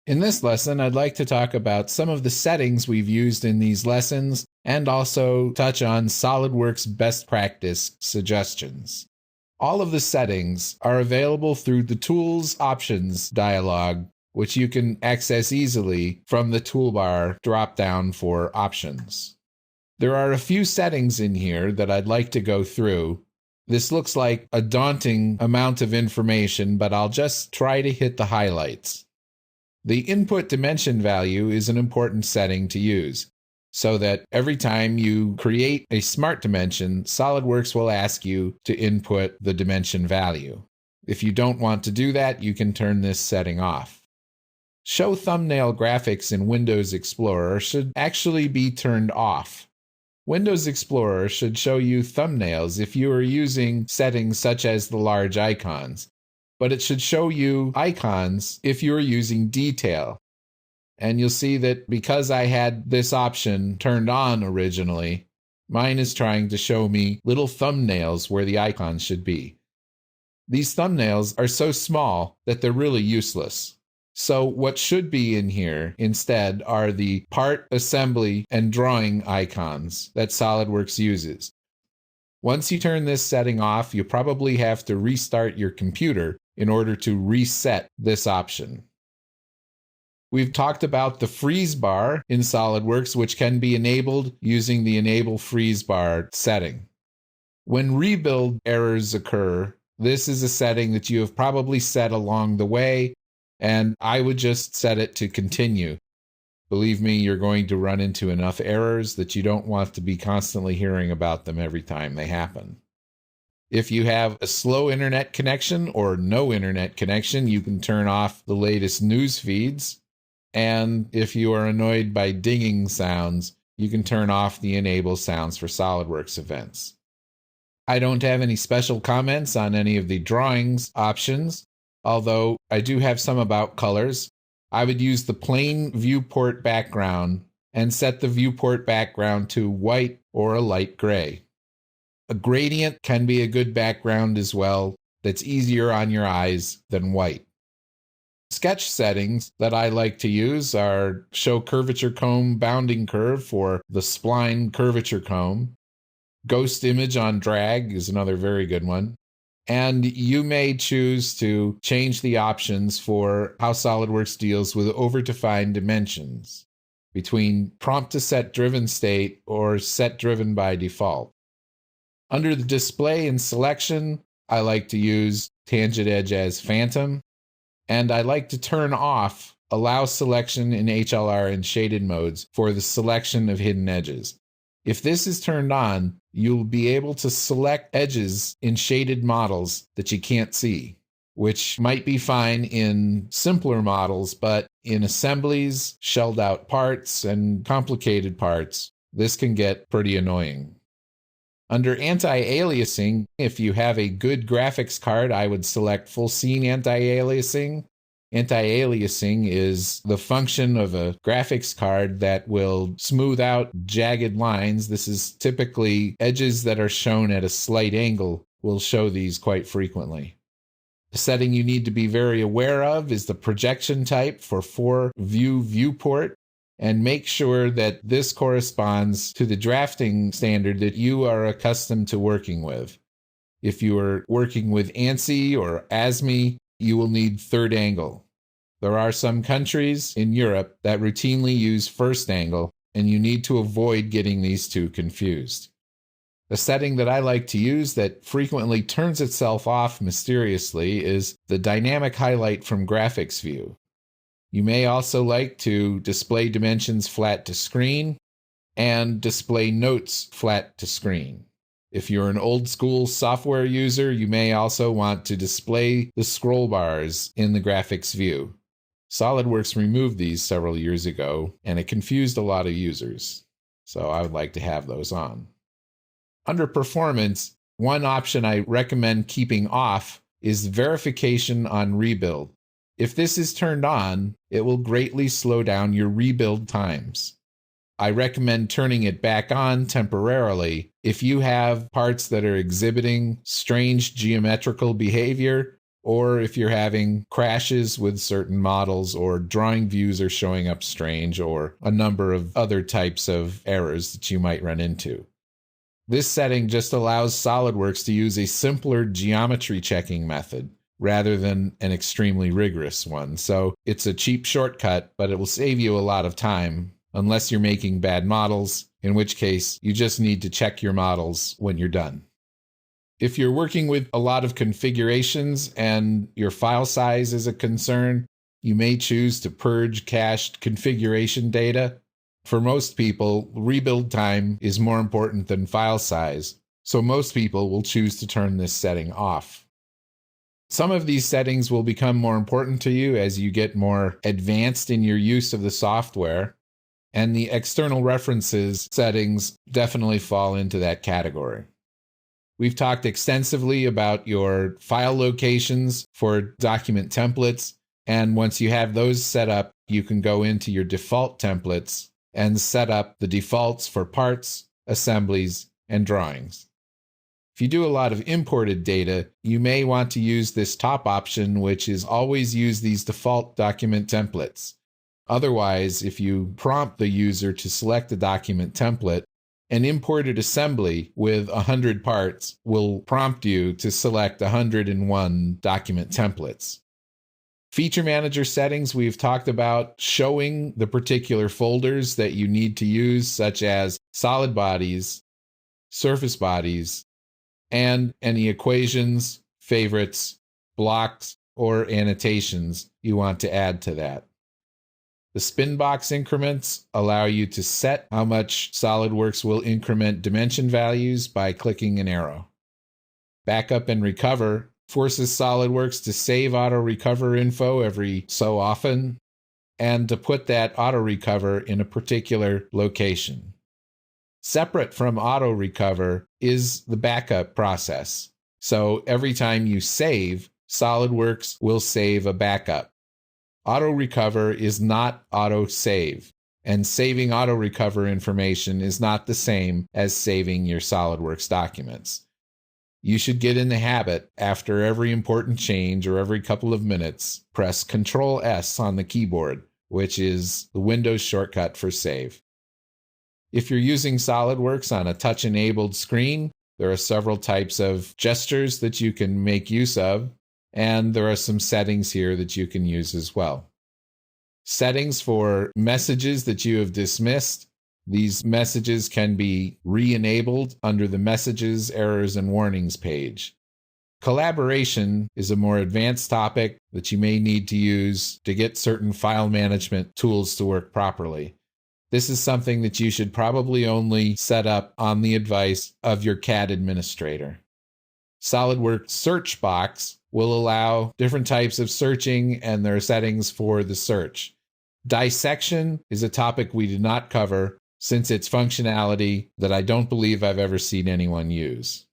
In this lesson, I'd like to talk about some of the settings we've used in these lessons and also touch on SOLIDWORKS best practice suggestions. All of the settings are available through the Tools Options dialog, which you can access easily from the toolbar drop-down for Options. There are a few settings in here that I'd like to go through. This looks like a daunting amount of information, but I'll just try to hit the highlights. The input dimension value is an important setting to use, so that every time you create a smart dimension, SOLIDWORKS will ask you to input the dimension value. If you don't want to do that, you can turn this setting off. Show thumbnail graphics in Windows Explorer should actually be turned off. Windows Explorer should show you thumbnails if you are using settings such as the large icons, but it should show you icons if you're using detail. And you'll see that because I had this option turned on originally, mine is trying to show me little thumbnails where the icons should be. These thumbnails are so small that they're really useless. So what should be in here instead are the part, assembly, and drawing icons that SOLIDWORKS uses. Once you turn this setting off, you probably have to restart your computer in order to reset this option. We've talked about the freeze bar in SOLIDWORKS, which can be enabled using the Enable Freeze Bar setting. When rebuild errors occur, this is a setting that you have probably set along the way, and I would just set it to continue. Believe me, you're going to run into enough errors that you don't want to be constantly hearing about them every time they happen. If you have a slow internet connection or no internet connection, you can turn off the latest news feeds. And if you are annoyed by dinging sounds, you can turn off the Enable Sounds for SOLIDWORKS events. I don't have any special comments on any of the drawings options, although I do have some about colors. I would use the plain viewport background and set the viewport background to white or a light gray. A gradient can be a good background as well, that's easier on your eyes than white. Sketch settings that I like to use are Show Curvature Comb Bounding Curve for the spline curvature comb. Ghost Image on Drag is another very good one. And you may choose to change the options for how SOLIDWORKS deals with over-defined dimensions between prompt to set driven state or set driven by default. Under the display and selection, I like to use Tangent Edge as Phantom, and I like to turn off Allow Selection in HLR and Shaded modes for the selection of hidden edges. If this is turned on, you'll be able to select edges in shaded models that you can't see, which might be fine in simpler models, but in assemblies, shelled out parts, and complicated parts, this can get pretty annoying. Under anti-aliasing, if you have a good graphics card, I would select full scene anti-aliasing. Anti-aliasing is the function of a graphics card that will smooth out jagged lines. This is typically edges that are shown at a slight angle will show these quite frequently. The setting you need to be very aware of is the projection type for 4-view viewport, and make sure that this corresponds to the drafting standard that you are accustomed to working with. If you are working with ANSI or ASME, you will need third angle. There are some countries in Europe that routinely use first angle, and you need to avoid getting these two confused. The setting that I like to use that frequently turns itself off mysteriously is the dynamic highlight from graphics view. You may also like to display dimensions flat to screen and display notes flat to screen. If you're an old school software user, you may also want to display the scroll bars in the graphics view. SOLIDWORKS removed these several years ago, and it confused a lot of users. So I would like to have those on. Under performance, one option I recommend keeping off is verification on rebuild. If this is turned on, it will greatly slow down your rebuild times. I recommend turning it back on temporarily if you have parts that are exhibiting strange geometrical behavior or if you're having crashes with certain models, or drawing views are showing up strange, or a number of other types of errors that you might run into. This setting just allows SOLIDWORKS to use a simpler geometry checking method rather than an extremely rigorous one. So it's a cheap shortcut, but it will save you a lot of time, unless you're making bad models, in which case you just need to check your models when you're done. If you're working with a lot of configurations and your file size is a concern, you may choose to purge cached configuration data. For most people, rebuild time is more important than file size, so most people will choose to turn this setting off. Some of these settings will become more important to you as you get more advanced in your use of the software, and the external references settings definitely fall into that category. We've talked extensively about your file locations for document templates, and once you have those set up, you can go into your default templates and set up the defaults for parts, assemblies, and drawings. If you do a lot of imported data, you may want to use this top option, which is always use these default document templates. Otherwise, if you prompt the user to select a document template, an imported assembly with 100 parts will prompt you to select 101 document templates. Feature manager settings we've talked about showing the particular folders that you need to use, such as solid bodies, surface bodies, and any equations, favorites, blocks, or annotations you want to add to that. The spin box increments allow you to set how much SOLIDWORKS will increment dimension values by clicking an arrow. Backup and recover forces SOLIDWORKS to save auto recover info every so often, and to put that auto recover in a particular location. Separate from auto recover is the backup process. So every time you save, SOLIDWORKS will save a backup. Auto recover is not auto save, and saving auto recover information is not the same as saving your SOLIDWORKS documents. You should get in the habit, after every important change or every couple of minutes, press Ctrl+S on the keyboard, which is the Windows shortcut for save. If you're using SOLIDWORKS on a touch-enabled screen, there are several types of gestures that you can make use of, and there are some settings here that you can use as well. Settings for messages that you have dismissed. These messages can be re-enabled under the Messages, Errors, and Warnings page. Collaboration is a more advanced topic that you may need to use to get certain file management tools to work properly. This is something that you should probably only set up on the advice of your CAD administrator. SOLIDWORKS search box will allow different types of searching, and there are settings for the search. Dissection is a topic we did not cover, since it's functionality that I don't believe I've ever seen anyone use.